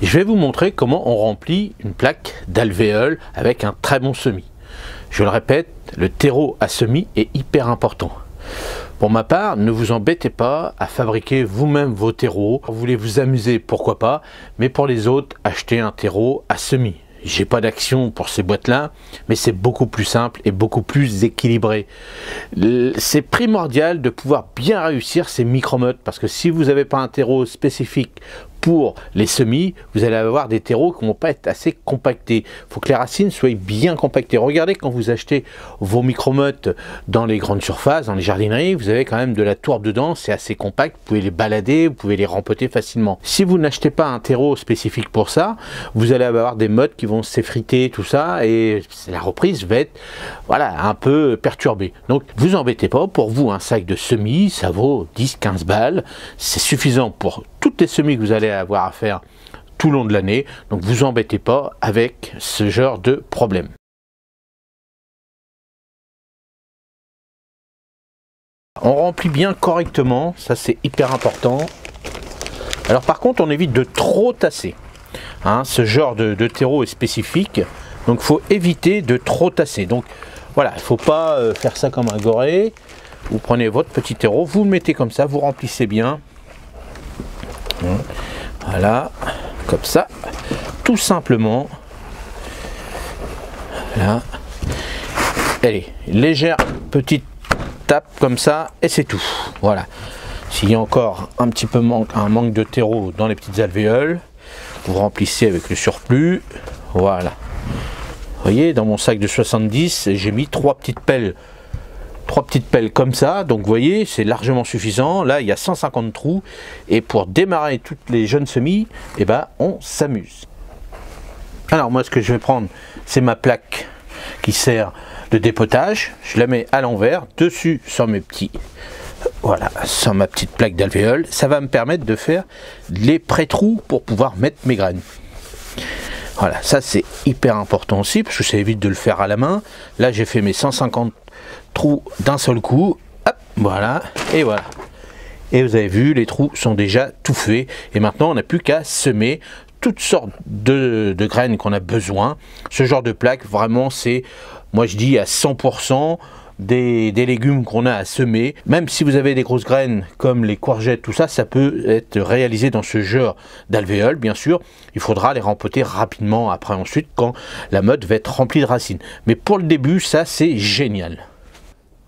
Je vais vous montrer comment on remplit une plaque d'alvéole avec un très bon semis. Je le répète, le terreau à semis est hyper important. Pour ma part, ne vous embêtez pas à fabriquer vous-même vos terreaux. Vous voulez vous amuser, pourquoi pas, mais pour les autres, achetez un terreau à semis. J'ai pas d'action pour ces boîtes-là, mais c'est beaucoup plus simple et beaucoup plus équilibré. C'est primordial de pouvoir bien réussir ces micromottes, parce que si vous n'avez pas un terreau spécifique pour les semis, vous allez avoir des terreaux qui ne vont pas être assez compactés. Il faut que les racines soient bien compactées. Regardez, quand vous achetez vos micromottes dans les grandes surfaces, dans les jardineries, vous avez quand même de la tourbe dedans, c'est assez compact, vous pouvez les balader, vous pouvez les rempoter facilement. Si vous n'achetez pas un terreau spécifique pour ça, vous allez avoir des mottes qui vont s'effriter, tout ça, et la reprise va être voilà, un peu perturbée. Donc, vous embêtez pas, pour vous, un sac de semis, ça vaut 10-15 balles, c'est suffisant pour toutes les semis que vous allez avoir à faire tout le long de l'année, donc vous embêtez pas avec ce genre de problème. On remplit bien correctement, ça c'est hyper important. Alors par contre on évite de trop tasser, hein, ce genre de terreau est spécifique, donc il faut éviter de trop tasser. Donc voilà, il ne faut pas faire ça comme un goré. Vous prenez votre petit terreau, vous le mettez comme ça, vous remplissez bien. Voilà, comme ça, tout simplement. Voilà. Allez, légère petite tape comme ça, et c'est tout. Voilà. S'il y a encore un petit peu un manque de terreau dans les petites alvéoles, vous remplissez avec le surplus. Voilà. Vous voyez, dans mon sac de 70, j'ai mis trois petites pelles comme ça, donc vous voyez, c'est largement suffisant. Là il y a 150 trous, et pour démarrer toutes les jeunes semis, eh ben, on s'amuse. Alors moi ce que je vais prendre, c'est ma plaque qui sert de dépotage. Je la mets à l'envers, dessus sur mes petits, voilà, sur ma petite plaque d'alvéole. Ça va me permettre de faire les pré-trous pour pouvoir mettre mes graines. Voilà, ça c'est hyper important aussi, parce que ça évite de le faire à la main. Là j'ai fait mes 150 trous d'un seul coup, hop, voilà, et voilà. Et vous avez vu, les trous sont déjà tout faits, et maintenant on n'a plus qu'à semer toutes sortes de graines qu'on a besoin. Ce genre de plaque, vraiment, c'est, moi je dis à 100% des légumes qu'on a à semer. Même si vous avez des grosses graines comme les courgettes, tout ça, ça peut être réalisé dans ce genre d'alvéole. Bien sûr, il faudra les rempoter rapidement après, ensuite, quand la motte va être remplie de racines. Mais pour le début, ça c'est génial.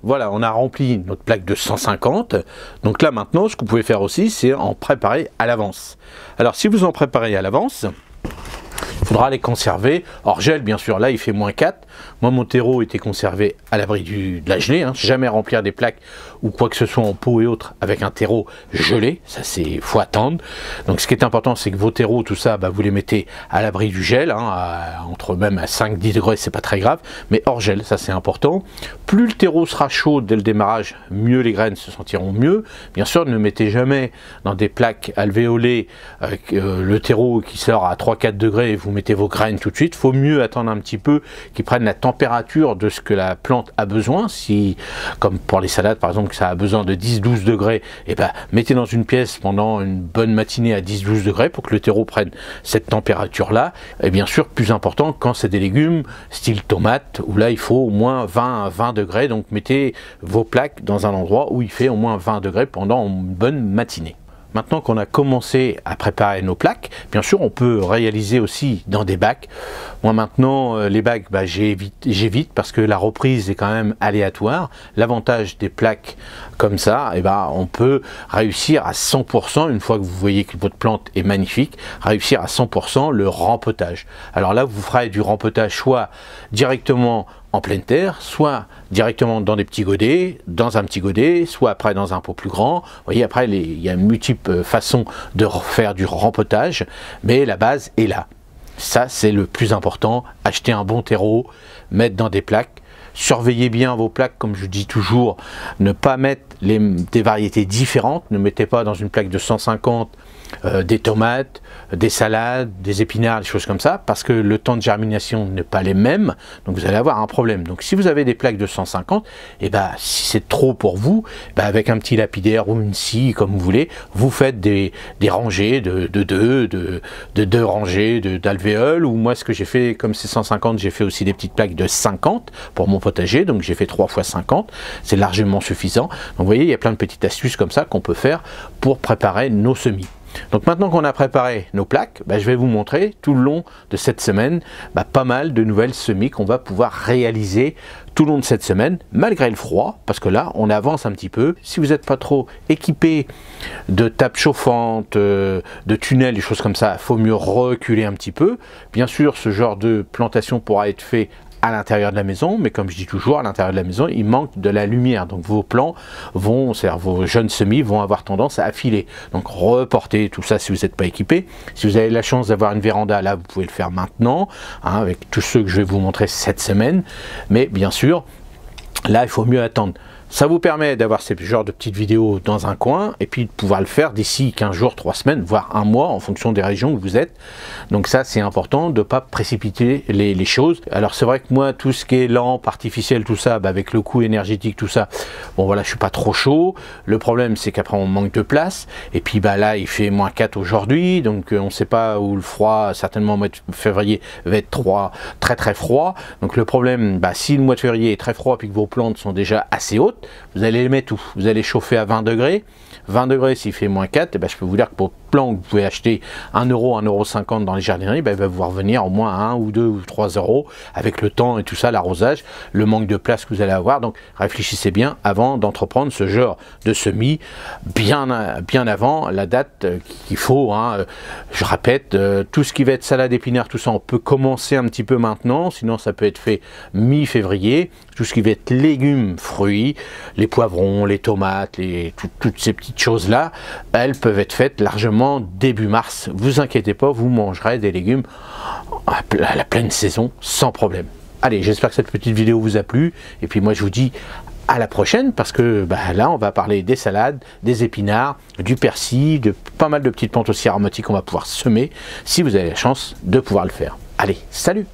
Voilà, on a rempli notre plaque de 150. Donc là maintenant, ce que vous pouvez faire aussi, c'est en préparer à l'avance. Alors si vous en préparez à l'avance, il faudra les conserver hors gel, bien sûr. Là il fait -4. Moi mon terreau était conservé à l'abri de la gelée, hein. Jamais remplir des plaques ou quoi que ce soit en pot et autres avec un terreau gelé, ça c'est, faut attendre. Donc ce qui est important, c'est que vos terreaux, tout ça, bah, vous les mettez à l'abri du gel, hein, entre même à 5-10 degrés, c'est pas très grave, mais hors gel, ça c'est important. Plus le terreau sera chaud dès le démarrage, mieux les graines se sentiront mieux. Bien sûr, ne mettez jamais dans des plaques alvéolées avec le terreau qui sort à 3-4 degrés et vous mettez vos graines tout de suite. Faut mieux attendre un petit peu qu'ils prennent la température de ce que la plante a besoin. Si, comme pour les salades par exemple, ça a besoin de 10-12 degrés, et ben mettez dans une pièce pendant une bonne matinée à 10-12 degrés pour que le terreau prenne cette température là. Et bien sûr, plus important quand c'est des légumes style tomate, où là il faut au moins 20 degrés, donc mettez vos plaques dans un endroit où il fait au moins 20 degrés pendant une bonne matinée. Maintenant qu'on a commencé à préparer nos plaques, bien sûr on peut réaliser aussi dans des bacs. Moi maintenant les bacs, bah, j'évite parce que la reprise est quand même aléatoire. L'avantage des plaques comme ça, et ben, on peut réussir à 100%, une fois que vous voyez que votre plante est magnifique, réussir à 100% le rempotage. Alors là vous ferez du rempotage soit directement en pleine terre, soit directement dans des petits godets, dans un petit godet, soit après dans un pot plus grand. Vous voyez, après il y a multiples façons de faire du rempotage, mais la base est là. Ça c'est le plus important, acheter un bon terreau, mettre dans des plaques. Surveillez bien vos plaques, comme je dis toujours, ne pas mettre des variétés différentes, ne mettez pas dans une plaque de 150 des tomates, des salades, des épinards, des choses comme ça, parce que le temps de germination n'est pas les mêmes, donc vous allez avoir un problème. Donc si vous avez des plaques de 150, et ben si c'est trop pour vous, avec un petit lapidaire ou une scie, comme vous voulez, vous faites des rangées de deux rangées d'alvéoles, ou moi ce que j'ai fait, comme c'est 150, j'ai fait aussi des petites plaques de 50 pour mon potager, donc j'ai fait 3 x 50, c'est largement suffisant. Donc vous voyez, il y a plein de petites astuces comme ça qu'on peut faire pour préparer nos semis. Donc maintenant qu'on a préparé nos plaques, je vais vous montrer tout le long de cette semaine pas mal de nouvelles semis qu'on va pouvoir réaliser tout le long de cette semaine, malgré le froid, parce que là on avance un petit peu. Si vous n'êtes pas trop équipé de tables chauffantes, de tunnels, des choses comme ça, il faut mieux reculer un petit peu. Bien sûr, ce genre de plantation pourra être fait à l'intérieur de la maison, mais comme je dis toujours, à l'intérieur de la maison, il manque de la lumière. Donc vos plants vont, c'est-à-dire vos jeunes semis vont avoir tendance à affiler. Donc reportez tout ça si vous n'êtes pas équipé. Si vous avez la chance d'avoir une véranda, là, vous pouvez le faire maintenant, avec tous ceux que je vais vous montrer cette semaine. Mais bien sûr, là, il faut mieux attendre. Ça vous permet d'avoir ce genre de petites vidéos dans un coin et puis de pouvoir le faire d'ici 15 jours, 3 semaines, voire un mois en fonction des régions où vous êtes. Donc ça, c'est important de ne pas précipiter les choses. Alors c'est vrai que moi, tout ce qui est lampe artificielle, tout ça, avec le coût énergétique, tout ça, bon voilà, je suis pas trop chaud. Le problème, c'est qu'après, on manque de place. Et puis là, il fait -4 aujourd'hui, donc on ne sait pas où le froid, certainement au mois de février, va être très froid. Donc le problème, si le mois de février est très froid et que vos plantes sont déjà assez hautes, vous allez les mettre où? Vous allez chauffer à 20 degrés. 20 degrés s'il fait -4, je peux vous dire que pour plan que vous pouvez acheter 1 euro, 1,50 € dans les jardineries, il va vous revenir au moins 1 ou 2 ou 3 € avec le temps et tout ça, l'arrosage, le manque de place que vous allez avoir. Donc réfléchissez bien avant d'entreprendre ce genre de semis, bien avant la date qu'il faut. Je répète, tout ce qui va être salade, épinards, tout ça, on peut commencer un petit peu maintenant, sinon ça peut être fait mi-février. Tout ce qui va être légumes, fruits, les poivrons, les tomates, toutes ces petites choses-là, elles peuvent être faites largement début mars. Vous inquiétez pas, vous mangerez des légumes à la pleine saison sans problème. Allez, j'espère que cette petite vidéo vous a plu. Et puis moi, je vous dis à la prochaine, parce que là, on va parler des salades, des épinards, du persil, de pas mal de petites plantes aussi aromatiques qu'on va pouvoir semer, si vous avez la chance de pouvoir le faire. Allez, salut!